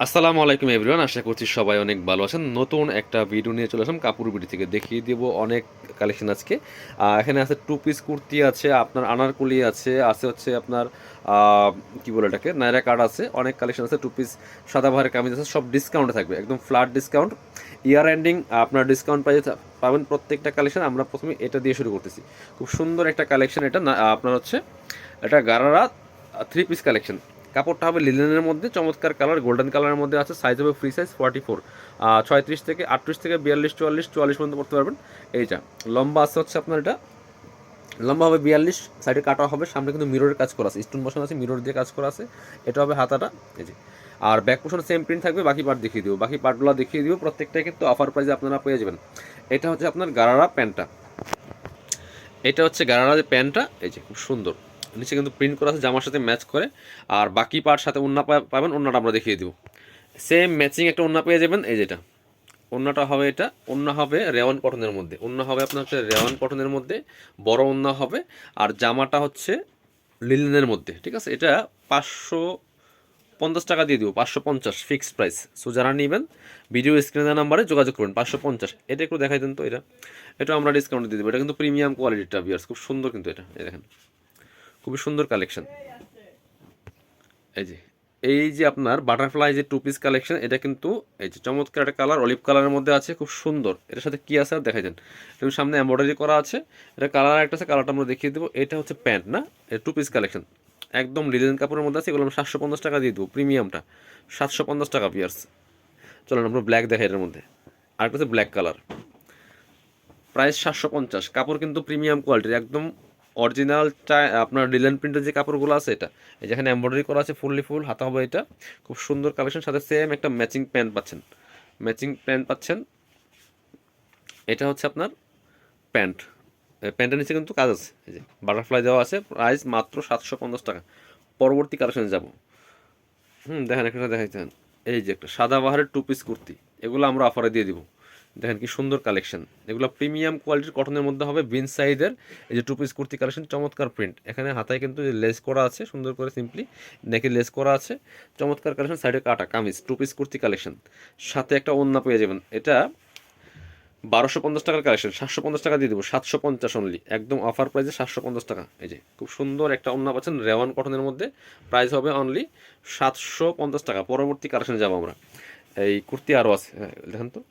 আসসালামু আলাইকুম এভরিওয়ান, আশা করছি সবাই অনেক ভালো আছেন। নতুন একটা ভিডিও নিয়ে চলে আসলাম কাপড় বিডি থেকে। দেখিয়ে দিব অনেক কালেকশন আজকে। এখানে আছে টু পিস কুর্তি আছে, আপনার আনারকলি আছে, আছে হচ্ছে আপনার কি বলে এটাকে নায়রা কাট আছে, অনেক কালেকশন আছে। টু পিস সাদাবাহারের কামিজ আছে, সব ডিসকাউন্টে থাকবে, একদম ফ্ল্যাট ডিসকাউন্ট। ইয়ার এন্ডিং আপনার ডিসকাউন্ট পাবেন প্রত্যেকটা কালেকশন। আমরা প্রথমে এটা দিয়ে শুরু করতেছি। খুব সুন্দর একটা কালেকশন এটা আপনার হচ্ছে এটা গারারা থ্রি পিস কালেকশন। কাপড়টা হবে লিনেনের মধ্যে, চমৎকার কালার, গোল্ডেন কালারের মধ্যে আছে। সাইজ হবে ফ্রি সাইজ 44, 36 থেকে 38 থেকে 42, 44, 44 পর্যন্ত পড়তে পারবেন। এইটা লম্বা আছে হচ্ছে আপনার, এটা লম্বা হবে 42, সাইডে কাটা হবে, সামনে কিন্তু মিররের কাজ করা আছে, স্টোন বসানো আছে, মিরর দিয়ে কাজ করা আছে। এটা হবে হাতাটা, এই যে। আর ব্যাক পোর্শন সেম প্রিন্ট থাকবে, বাকি পার্ট দেখিয়ে দিব, বাকি পার্টগুলো দেখিয়ে দিব। প্রত্যেকটাই কিন্তু অফার প্রাইসে আপনারা পেয়ে যাবেন। এটা হচ্ছে আপনার গারারা প্যান্টটা, এটা হচ্ছে গারারা যে প্যান্টটা, এই যে খুব সুন্দর, নিচে কিন্তু প্রিন্ট করা আছে, জামার সাথে ম্যাচ করে। আর বাকি পার্ট সাথে ওড়না পাবেন, ওড়নাটা আমরা দেখিয়ে দিব। সেম ম্যাচিং একটা ওড়না পেয়ে যাবেন, এই যেটা ওড়নাটা হবে, এটা ওড়না হবে রেওয়ান কটনের মধ্যে, ওড়না হবে আপনার হচ্ছে রেওয়ান কটনের মধ্যে, বড় ওড়না হবে। আর জামাটা হচ্ছে লিনেনের মধ্যে, ঠিক আছে। এটা 550 টাকা দিয়ে দিব, 550 ফিক্সড প্রাইস। সো যারা নেবেন ভিডিও স্ক্রিনে দেওয়া নাম্বারে যোগাযোগ করুন। 550, এটা একটু দেখাই দেন তো। এটা আমরা ডিসকাউন্ট দিয়ে দেবো। এটা কিন্তু প্রিমিয়াম কোয়ালিটিটা বিয়ার্স, খুব সুন্দর কিন্তু এটা, এই দেখেন খুবই সুন্দর কালেকশন। এই যে এই যে আপনার বাটারফ্লাই যে টু পিস কালেকশন, এটা কিন্তু এই যে চমৎকার একটা কালার, অলিভ কালারের মধ্যে আছে, খুব সুন্দর। এটার সাথে কি আছে আর দেখাই দেন। এবং সামনে এমব্রয়ডারি করা আছে। এটা কালার একটা আছে, কালারটা আমরা দেখিয়ে দেবো। এটা হচ্ছে প্যান্ট না, এটা টু পিস কালেকশন, একদম লিনেন কাপড়ের মধ্যে আছে। এগুলো আমরা 750 টাকা দিয়ে দেবো, প্রিমিয়ামটা 750 টাকা পিয়ার্স। চলেন আমরা ব্ল্যাক দেখাই এর মধ্যে। আরেকটা হচ্ছে ব্ল্যাক কালার, প্রাইস 750। কাপড় কিন্তু প্রিমিয়াম কোয়ালিটির, একদম অরিজিনাল আপনার লিলেন প্রিন্টের যে কাপড়গুলো আছে, এটা এই যেখানে এমব্রয়ডারি করা আছে, ফুললি ফুল হাতা হবে এটা। খুব সুন্দর কালেকশন, সাথে সেম একটা ম্যাচিং প্যান্ট পাচ্ছেন, ম্যাচিং প্যান্ট পাচ্ছেন। এটা হচ্ছে আপনার প্যান্ট, প্যান্টের নিচে কিন্তু কাজ আছে, এই যে বাটারফ্লাই দেওয়া আছে। প্রাইস মাত্র 750 টাকা। পরবর্তী কালেকশনে যাব। দেখেন একটা দেখাইতেন, এই যে একটা সাদা বাহারের টু পিস কুর্তি, এগুলো আমরা অফারে দিয়ে দিব। দেখেন কি সুন্দর কালেকশন, এগুলো প্রিমিয়াম কোয়ালিটির কটনের মধ্যে হবে, বিন সাইজের। এই যে টু পিস কুর্তি কালেকশন, চমৎকার প্রিন্ট। এখানে হাতায় কিন্তু লেস করা আছে সুন্দর করে, সিম্পলি নেকে লেস করা আছে, চমৎকার কালেকশন। সাইডে কাটা kameez, two piece kurti collection, সাথে একটা ওড়না পেয়ে যাবেন। এটা 1250 টাকার কালেকশন, 750 টাকা দিয়ে দেবো, 750 অনলি, একদম অফার প্রাইসে 750 টাকা। এই যে খুব সুন্দর একটা ওড়না পাচ্ছেন রেওয়ান কটনের মধ্যে, প্রাইস হবে অনলি 750 টাকা। পরবর্তী কালেকশনে যাবো আমরা। এই কুর্তি আরও আছে, হ্যাঁ দেখেন তো,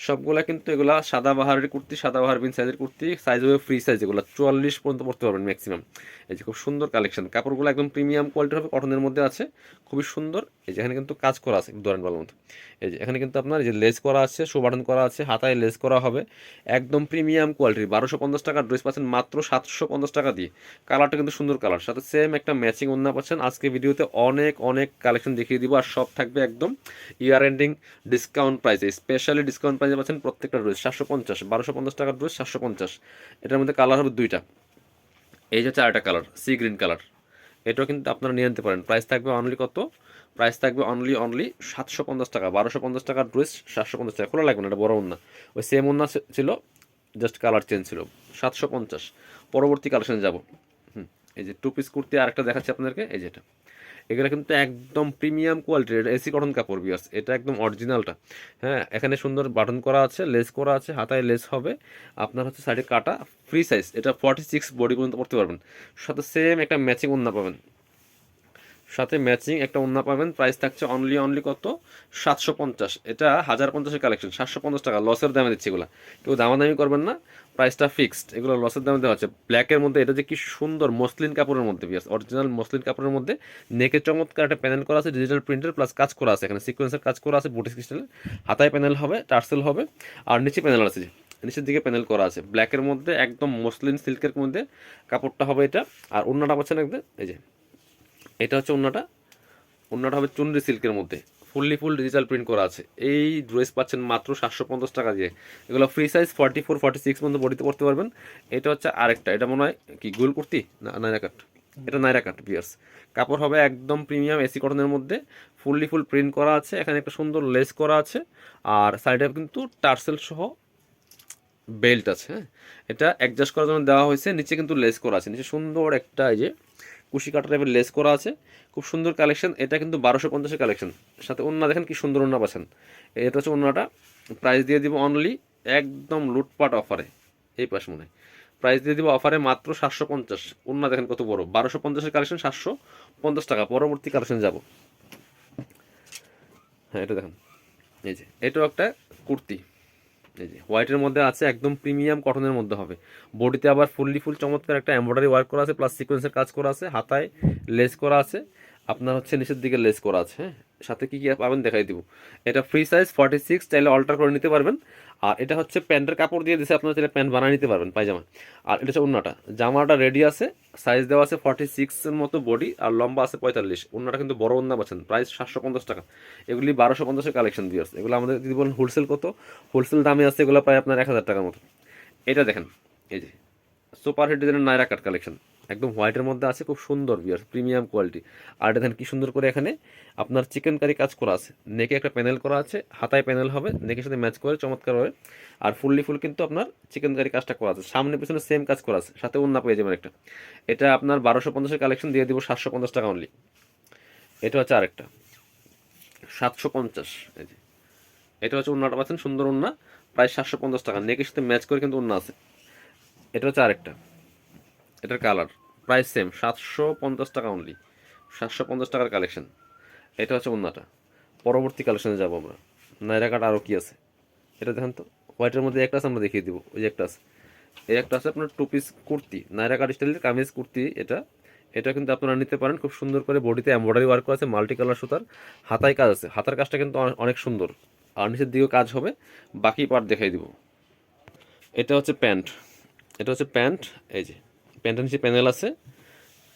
সবগুলা কিন্তু এগুলা সাদাবাহারের কুর্তি, সাদাবাহার বিন সাইজের কুর্তি, সাইজ হবে ফ্রি সাইজ, এগুলো 44 পর্যন্ত পড়তে পারবেন ম্যাক্সিমাম। এই যে খুব সুন্দর কালেকশন, কাপড়গুলো একদম প্রিমিয়াম কোয়ালিটির হবে, কটনের মধ্যে আছে, খুবই সুন্দর। এই যে এখানে কিন্তু কাজ করা আছে ধরেন ভালো মতো। এই যে এখানে কিন্তু আপনার এই যে লেস করা আছে, শো বাটন করা আছে, হাতায় লেস করা হবে, একদম প্রিমিয়াম কোয়ালিটির। 1250 টাকার ড্রেস পাচ্ছেন মাত্র 750 টাকা দিয়ে। কালারটা কিন্তু সুন্দর কালার, সাথে সেম একটা ম্যাচিং ওড়না পাচ্ছেন। আজকে ভিডিওতে অনেক অনেক কালেকশন দেখিয়ে দিব, আর সব থাকবে একদম ইয়ার এন্ডিং ডিসকাউন্ট প্রাইসে, স্পেশালি ডিসকাউন্ট প্রাইসে পাচ্ছেন প্রত্যেকটা ড্রেস 750। 1250 টাকার ড্রেস 750। এটার মধ্যে কালার হবে দুইটা, এই যে হচ্ছে আরেকটা কালার, সি গ্রিন কালার। এটাও কিন্তু আপনারা নিয়ে নিতে পারেন। প্রাইস থাকবে অনলি কত, প্রাইস থাকবে অনলি অনলি 750 টাকা। 1250 টাকার ড্রেস 750 টাকা, খোলা লাগবে না, এটা বড় ওন্না, ওই সেম ওন্না ছিল, জাস্ট কালার চেঞ্জ ছিল। 750। পরবর্তী কালেকশনে যাব। এই যে টু পিস কুর্তি আরেকটা দেখাচ্ছি আপনাদেরকে, এই যেটা, এগুলো কিন্তু একদম প্রিমিয়াম কোয়ালিটির, এটা এসি কটন কাপড় বিয়ার্স, এটা একদম অরিজিনালটা। হ্যাঁ, এখানে সুন্দর বাটন করা আছে, লেস করা আছে, হাতায় লেস হবে, আপনার হচ্ছে সাইডে কাটা, ফ্রি সাইজ। এটা 46 বডি পর্যন্ত পড়তে পারবেন। সাথে সেম একটা ম্যাচিং ওড়না পাবেন, সাথে ম্যাচিং একটা ওড়না পাবেন। প্রাইস থাকছে অনলি অনলি কত, 750। এটা 1050-এর কালেকশন, 750 টাকা। লসের দামে দিচ্ছে এগুলো, কেউ দামাদামি করবেন না, প্রাইসটা ফিক্সড। এগুলো লসের দামে দেওয়া হচ্ছে। ব্ল্যাকের মধ্যে এটা যে কি সুন্দর, মসলিন কাপড়ের মধ্যে, বিয়াস অরিজিনাল মসলিন কাপড়ের মধ্যে, নেকে চমৎকার একটা প্যানেল করা আছে, ডিজিটাল প্রিন্টের প্লাস কাজ করা আছে, এখানে সিকোয়েন্সের কাজ করা আছে, বুটিক স্টাইলে। হাতায় প্যানেল হবে, টার্সেল হবে, আর নিচে প্যানেল আছে, নিচের দিকে প্যানেল করা আছে ব্ল্যাকের মধ্যে, একদম মসলিন সিল্কের মধ্যে কাপড়টা হবে এটা। আর ওড়নাটা পাচ্ছেন একদম, এই যে এটা হচ্ছে ওড়নাটা, ওড়নাটা হবে চুনরি সিল্কের মধ্যে, ফুললি ফুল ডিজিটাল প্রিন্ট করা আছে। এই ড্রেস পাচ্ছেন মাত্র 750 টাকা দিয়ে। এগুলো ফ্রি সাইজ 44, 46 পর্যন্ত বডিতে পড়তে পারবেন। এটা হচ্ছে আরেকটা, এটা মনে হয় কি গোল কুর্তি না নাইরা কাট, এটা নাইরা কাট বিয়ার্স। কাপড় হবে একদম প্রিমিয়াম এসি কটনের মধ্যে, ফুললি ফুল প্রিন্ট করা আছে, এখানে একটা সুন্দর লেস করা আছে, আর সাইডে কিন্তু টার্সেল সহ বেল্ট আছে। হ্যাঁ, এটা অ্যাডজাস্ট করার জন্য দেওয়া হয়েছে, নিচে কিন্তু লেস করা আছে, নিচে সুন্দর একটা এই যে কুশি কাটা টাইপের লেস করা আছে, খুব সুন্দর কালেকশন। এটা কিন্তু 1250-এর কালেকশন, সাথে ওন্না দেখেন কি সুন্দর ওন্না পাচ্ছেন। এটা হচ্ছে ওন্নাটা, প্রাইস দিয়ে দিব অনলি একদম লুটপাট অফারে, এই পাশ মনে হয় প্রাইস দিয়ে দিব অফারে মাত্র 750। ওন্না দেখেন কত বড়, 1250-এর কালেকশন 750 টাকা। পরবর্তী কালেকশন যাব। হ্যাঁ এটা দেখেন, এই যে এটাও একটা কুর্তি, এই যে হোয়াইটের মধ্যে আছে, একদম প্রিমিয়াম কটনের মধ্যে হবে। বডিতে আবার ফুল চমৎকার একটা এমব্রয়ডারি ওয়ার্ক করা আছে, প্লাস সিকোয়েন্সের কাজ করা আছে, হাতায় লেস করা আছে, আপনার হচ্ছে নিচের দিকে লেস করা আছে। হ্যাঁ, সাথে কি কি পাবেন দেখাই দিব। এটা ফ্রি সাইজ 46, চাইলে অল্টার করে নিতে পারবেন। আর এটা হচ্ছে প্যান্টের কাপড় দিয়ে দিছে, আপনারা চাইলে প্যান্ট বানিয়ে নিতে পারবেন পায়জামা। আর এটা হচ্ছে ওন্নাটা, জামাটা রেডি আছে, সাইজ দেওয়া আছে 46-এর মতো বডি, আর লম্বা আছে 45। ওন্নাটা কিন্তু বড় ওন্না পাচ্ছেন, প্রাইস 750 টাকা। এগুলি 1250-এর কালেকশন দিয়ে আসছে। এগুলো আমাদের যদি বলেন হোলসেল কত, হোলসেল দামে আছে এগুলো প্রায় আপনার 1000 টাকার মতো। এটা দেখেন, এই যে সুপার হিট ডিজাইনের নায়রা কাট কালেকশন, একদম হোয়াইটের মধ্যে আছে, খুব সুন্দর বিয়ার, প্রিমিয়াম কোয়ালিটি। আর দেখেন কি সুন্দর করে এখানে আপনার চিকেন কারি কাজ করা আছে, নেকে একটা প্যানেল করা আছে, হাতায় প্যানেল হবে, নেকের সাথে ম্যাচ করে চমৎকার হবে। আর ফুল কিন্তু আপনার চিকেন কারি কাজটা করা আছে, সামনে পিছনে সেম কাজ করা আছে, সাথে ওন্না পেয়ে যাবেন একটা। এটা আপনার 1250-এর কালেকশন দিয়ে দিব 750 টাকা অনলি। এটা হচ্ছে আরেকটা 750, এই যে এটা হচ্ছে ওন্নাটা পাচ্ছেন, সুন্দর ওন্না, প্রায় 750 টাকা, নেকের সাথে ম্যাচ করে কিন্তু ওন্না আছে। এটা হচ্ছে আরেকটা, এটার কালার প্রাইস সেম 750 টাকা অনলি, 750 টাকার কালেকশন। এটা হচ্ছে ওন্নাটা। পরবর্তী কালেকশনে যাবো আমরা। নাইরা কাট আরও কি আছে এটা দেখেন তো, হোয়াইটের মধ্যে একটা আছে, আমরা দেখিয়ে দিব। ওই যে একটা আছে, এই একটা আছে আপনার টু পিস কুর্তি, নাইরা কাট স্টাইলের কামিজ কুর্তি। এটা এটা কিন্তু আপনারা নিতে পারেন, খুব সুন্দর করে বডিতে এমব্রয়ডারি ওয়ার্ক করা আছে, মাল্টি কালার সুতার, হাতায় কাজ আছে, হাতার কাজটা কিন্তু অনেক সুন্দর। আর নিচের দিকেও কাজ হবে, বাকি পার্ট দেখাই দিব। এটা হচ্ছে প্যান্ট, এটা হচ্ছে প্যান্ট, এই যে প্যান্টের নিচে প্যানেল আছে।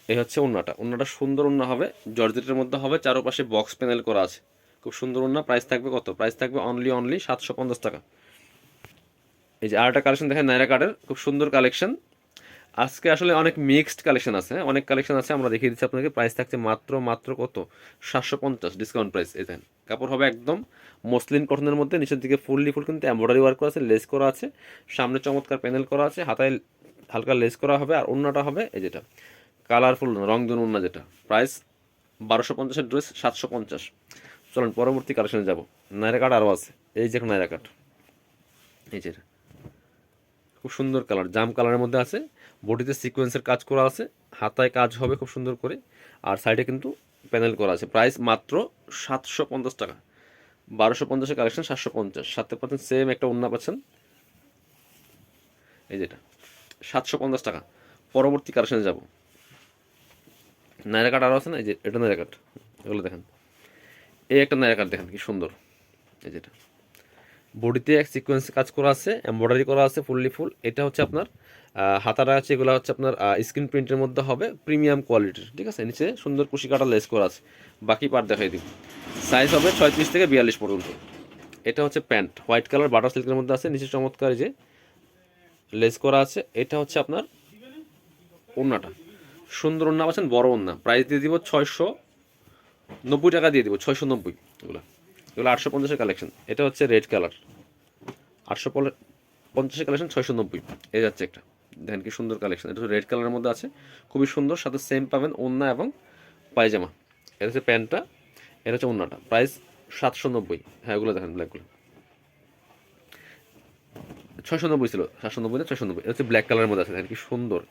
এই হচ্ছে ওন্নাটা, ওন্নাটা সুন্দর ওন্না হবে, জর্জেটের মধ্যে হবে, চারপাশে বক্স প্যানেল করা আছে, খুব সুন্দর ওন্না। প্রাইস থাকবে কত, প্রাইস থাকবে অনলি 750 টাকা। এই যে আরেকটা কালেকশন দেখেন নাইরা কার্ডের, খুব সুন্দর কালেকশন। আজকে আসলে অনেক মিক্সড কালেকশন আছে, অনেক কালেকশন আছে, আমরা দেখিয়ে দিচ্ছি আপনাকে। প্রাইস থাকছে মাত্র কত, 750 ডিসকাউন্ট প্রাইস। এই দেখেন কাপড় হবে একদম মসলিন কটনের মধ্যে, নিচের দিকে ফুল কিন্তু এমব্রয়ডারি ওয়ার্ক করা আছে, লেস করা আছে, সামনে চমৎকার প্যানেল করা আছে, হাতায় হালকা লেস করা হবে। আর ওন্নাটা হবে এই যেটা কালারফুল রংধনু ওন্না, যেটা প্রাইস 1250-এর ড্রেস 750। চলুন পরবর্তী কালেকশনে যাব। নাইরা কাট আরও আছে, এই যে নাইরা কাট, এই যে খুব সুন্দর কালার, জাম কালারের মধ্যে আছে, বডিতে সিকোয়েন্সের কাজ করা আছে, হাতায় কাজ হবে খুব সুন্দর করে, আর সাইডে কিন্তু প্যানেল করা আছে। প্রাইস মাত্র 750 টাকা, 1250-এর কালেকশন 750, সাথে পাচ্ছেন সেম একটা ওন্না পাচ্ছেন, এই যেটা 750 টাকা। পরবর্তী কালেকশনে যাব। নাইরা কাট আরও আছে না, এই যে এটা নাইরা কাট, এগুলো দেখেন, এই একটা নাইরা কাট দেখেন কি সুন্দর, এই যেটা বডিতে এক সিকোয়েন্স কাজ করা আছে, এমব্রয়ডারি করা আছে ফুল। এটা হচ্ছে আপনার হাতাটা আছে, এগুলো হচ্ছে আপনার স্ক্রিন প্রিন্টের মধ্যে হবে, প্রিমিয়াম কোয়ালিটির, ঠিক আছে। নিচে সুন্দর কুশি কাটা লেস করা আছে, বাকি পার্ট দেখাই দিব। সাইজ হবে 36 থেকে 42 পর্যন্ত। এটা হচ্ছে প্যান্ট, হোয়াইট কালার বাটার সিল্কের মধ্যে আছে, নিচে চমৎকার যে লেস করা আছে। এটা হচ্ছে আপনার ওন্নাটা, সুন্দর ওন্না পাচ্ছেন, বড় ওন্না। প্রাইস দিয়ে দিব 690 টাকা দিয়ে দিব, 690। এগুলো 850-এর কালেকশন। এটা হচ্ছে রেড কালার, 850-এর কালেকশন 690। এই যাচ্ছে একটা, দেখেন কি সুন্দর কালেকশন। এটা হচ্ছে রেড কালারের মধ্যে আছে, খুবই সুন্দর, সাথে সেম পাবেন ওন্না এবং পায়জামা। এটা হচ্ছে প্যান্টটা, এটা হচ্ছে ওন্নাটা, প্রাইস 790। হ্যাঁ এগুলো দেখেন ব্ল্যাকগুলো 690 ছিল, 790 না 690। এটা হচ্ছে ব্ল্যাক কালারের মধ্যে আছে, দেখেন কি সুন্দর।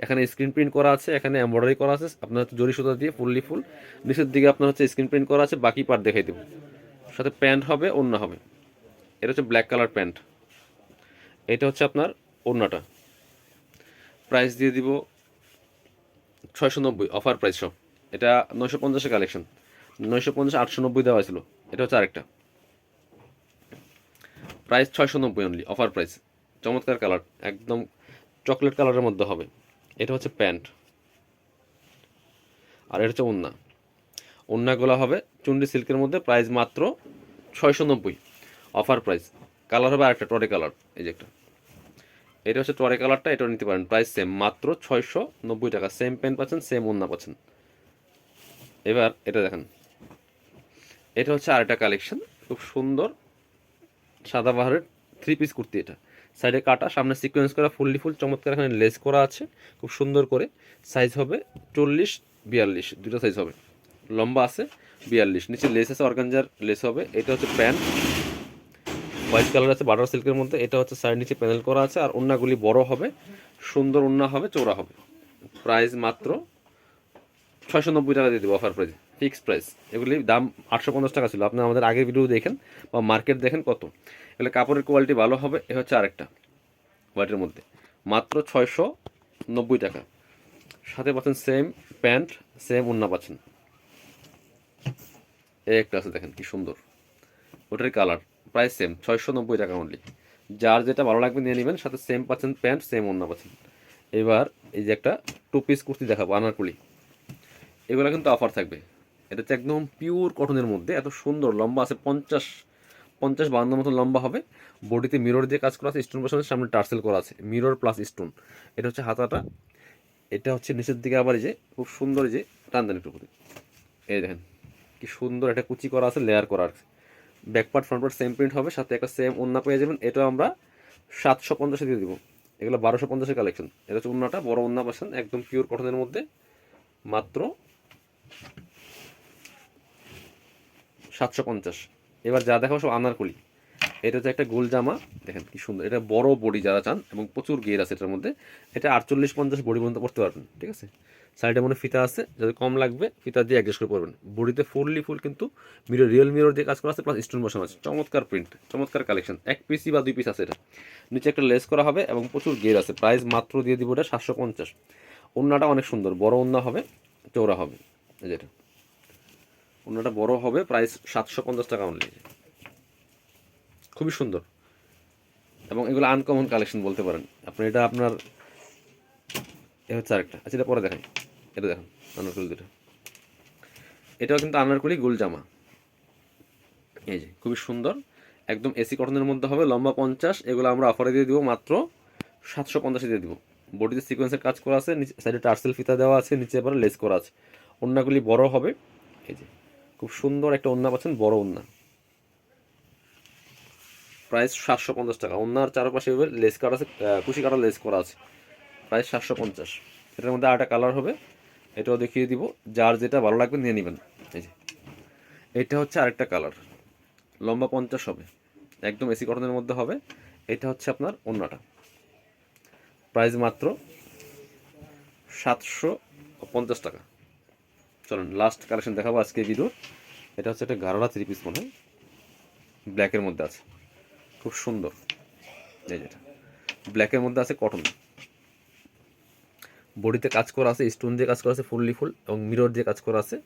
এখানে স্ক্রিন প্রিন্ট করা আছে, এখানে এমব্রয়ডারি করা আছে, আপনার হচ্ছে জরি সুতা দিয়ে ফুল, নিচের দিকে আপনার হচ্ছে স্ক্রিন প্রিন্ট করা আছে, বাকি পার্ট দেখাই দেবো। সাথে প্যান্ট হবে, ওন্না হবে। এটা হচ্ছে ব্ল্যাক কালার প্যান্ট, এটা হচ্ছে আপনার ওন্নাটা। প্রাইস দিয়ে দিব 690, অফার প্রাইস সব। এটা 950-এর কালেকশন, 950, 890 দেওয়া ছিল। এটা হচ্ছে আরেকটা, প্রাইস 690 অনলি, অফার প্রাইস। চমৎকার কালার, একদম চকলেট কালারের মধ্যে হবে। এটা হচ্ছে প্যান্ট, আর এটা হচ্ছে ওন্না। ওন্নাগুলো হবে চুন্ডি সিল্কের মধ্যে, প্রাইস মাত্র 690, অফার প্রাইস। কালার হবে আরেকটা টরে কালার, এই যে একটা, এটা হচ্ছে টরে কালারটা, এটাও নিতে পারেন, প্রাইস সেম, মাত্র 690 টাকা। সেম প্যান্ট পাচ্ছেন, সেম ওন্না পাচ্ছেন। এবার এটা দেখেন, এটা হচ্ছে আরেকটা কালেকশন, খুব সুন্দর সাদাবাহারের 3 পিস কুর্তি। এটা সাইডে কাটা, সামনে সিকোয়েন্স করা ফুল চমৎকার, এখানে লেস করা আছে খুব সুন্দর করে। সাইজ হবে 40 42, দুটো সাইজ হবে। লম্বা আছে 42, নিচে লেস আছে, অর্গানজার লেস হবে। এটা হচ্ছে প্যান্ট, হোয়াইট কালার আছে বাটার সিল্কের মধ্যে। এটা হচ্ছে সাইড নিচে প্যানেল করা আছে, আর ওন্নাগুলি বড় হবে, সুন্দর ওন্না হবে, চওড়া হবে। প্রাইস মাত্র 690 টাকা দিয়ে দেবো, অফার প্রাইস, ফিক্সড প্রাইস। এগুলির দাম 850 টাকা ছিল। আপনি আমাদের আগের ভিডিও দেখেন বা মার্কেট দেখেন কত। এগুলো কাপড়ের কোয়ালিটি ভালো হবে। এ হচ্ছে আরেকটা হোয়াইটের মধ্যে, মাত্র 690 টাকা। সাথে পাচ্ছেন সেম প্যান্ট, সেম ওন্না পাচ্ছেন। এই একটা আছে দেখেন কি সুন্দর, ওটার কালার, প্রাইস সেম, 690 টাকা অনলি। যার যেটা ভালো লাগবে নিয়ে নেবেন, সাথে সেম পাচ্ছেন প্যান্ট, সেম ওন্না পাচ্ছেন। এবার এই যে একটা টু পিস কুর্তি দেখাবো, আনারকুলি। এগুলো কিন্তু অফার থাকবে। এটা হচ্ছে একদম পিওর কটনের মধ্যে, এত সুন্দর, লম্বা আছে 50-52 মতো লম্বা হবে। বডিতে মিরর দিয়ে কাজ করা আছে, স্টোন বসানো আছে, সামনে টার্সেল করা আছে, মিরর প্লাস স্টোন। এটা হচ্ছে হাতাটা, এটা হচ্ছে নিচের দিকে আবার এই যে খুব সুন্দর, এই যে টান দেন একটু করে, এই দেখেন কি সুন্দর, একটা কুচি করা আছে, লেয়ার করা আছে। Back part front part same print হবে, সাথে একটা সেম ওন্না পেয়ে যাবেন। এটা আমরা 750 দিয়ে দিব। এগুলো 1250-এর কালেকশন। এটা হচ্ছে ওন্নাটা, বড় ওন্না পাচ্ছেন, একদম পিওর কটনের মধ্যে, মাত্র 750। এবার যা দেখাবো সব আনারকলি। এটা হচ্ছে একটা গোল জামা, দেখেন কি সুন্দর, এটা বড় বডি যারা চান এবং প্রচুর গের আছে এটার মধ্যে। এটা 48-50 বডি পর্যন্ত করতে পারবেন, ঠিক আছে। সাইডে মনে ফিতা আছে, যদি কম লাগবে ফিতা দিয়ে অ্যাডজাস্ট করে পড়বেন। বডিতে ফুল কিন্তু মিরর, রিয়েল মিরর দিয়ে কাজ করা আছে, প্লাস স্টোন বসানো আছে। চমৎকার প্রিন্ট, চমৎকার কালেকশন। এক পিসি বা 2 পিস আছে এটা। নিচে একটা লেস করা হবে এবং প্রচুর গের আছে। প্রাইস মাত্র দিয়ে দিব এটা 750। ওন্নাটা অনেক সুন্দর, বড় ওন্না হবে, চৌড়া হবে। যেটা ওন্নাটা বড় হবে, প্রাইস 750 টাকা অনলি। খুবই সুন্দর, এবং এগুলো আনকমন কালেকশন বলতে পারেন আপনি। এটা আপনার এ হচ্ছে আরেকটা, আচ্ছা এটা পরে দেখাই। এটা দেখেন আনারকলি দুটো, এটাও কিন্তু আনারকলি গোল জামা। এই যে খুবই সুন্দর, একদম এসি কটনের মধ্যে হবে, লম্বা 50। এগুলো আমরা অফারে দিয়ে দিব মাত্র 750 দিয়ে দিব। বডিতে সিকোয়েন্সের কাজ করা আছে, নিচে সাইডে টার্সেল ফিতা দেওয়া আছে, নিচে আবার লেস করা আছে। ওন্নাগুলি বড় হবে, এই যে খুব সুন্দর একটা ওন্না পাচ্ছেন, বড় ওন্না। প্রাইস 750 টাকা। ওন্নার চারপাশে লেস কাটা আছে, কুশি কাটা লেস করা আছে। প্রাইস 750। এটার মধ্যে আরেকটা কালার হবে, এটাও দেখিয়ে দিব। যার যেটা ভালো লাগবে নিয়ে নেবেন। এই যে এটা হচ্ছে আরেকটা কালার, লম্বা 50 হবে, একদম এসি কটনের মধ্যে হবে। এটা হচ্ছে আপনার ওন্নাটা, প্রাইস মাত্র 750 টাকা। চলুন লাস্ট কালেকশন দেখাবো আজকে ভিডিওর। এটা হচ্ছে একটা গারোরা 3 পিস মনে হয়, ব্ল্যাকের মধ্যে আছে, খুব সুন্দর। এই যেটা ব্ল্যাকের মধ্যে আছে, কটন, বডিতে কাজ করা আছে, স্টোন দিয়ে কাজ করা আছে ফুল, এবং মিরর দিয়ে কাজ করা আছে।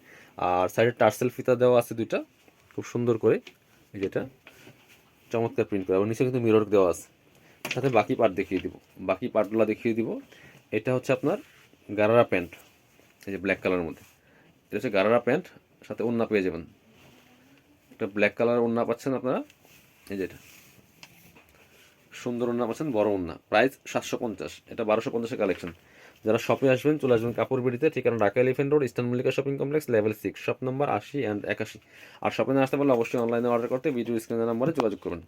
আর সাইডে টার্সেল ফিতা দেওয়া আছে দুইটা, খুব সুন্দর করে। এই যেটা চমৎকার প্রিন্ট করা, এবং নিচে কিন্তু মিরর দেওয়া আছে। সাথে বাকি পার্ট দেখিয়ে দিব, বাকি পার্টগুলো দেখিয়ে দিব। এটা হচ্ছে আপনার গারারা প্যান্ট, এই যে ব্ল্যাক কালারের মধ্যে। এটা হচ্ছে গারারা প্যান্ট, সাথে ওন্না পেয়ে যাবেন। একটা ব্ল্যাক কালার ওন্না পাচ্ছেন আপনারা, এই যে এটা সুন্দর ওন্না পাচ্ছেন, বড় ওন্না। প্রাইস 750। এটা 1250-এর কালেকশন। যারা শপে আসবেন চলে আসবেন কাপড় বিড়িতে, ঠিকানা Dhaka elephant road, eastern Mallika shopping complex, level 6, shop number 80 and 81। আর শপে না আসতে পারলে অবশ্যই অনলাইনে অর্ডার করতে ভিডিও স্ক্রিনের নাম্বারে যোগাযোগ করবেন।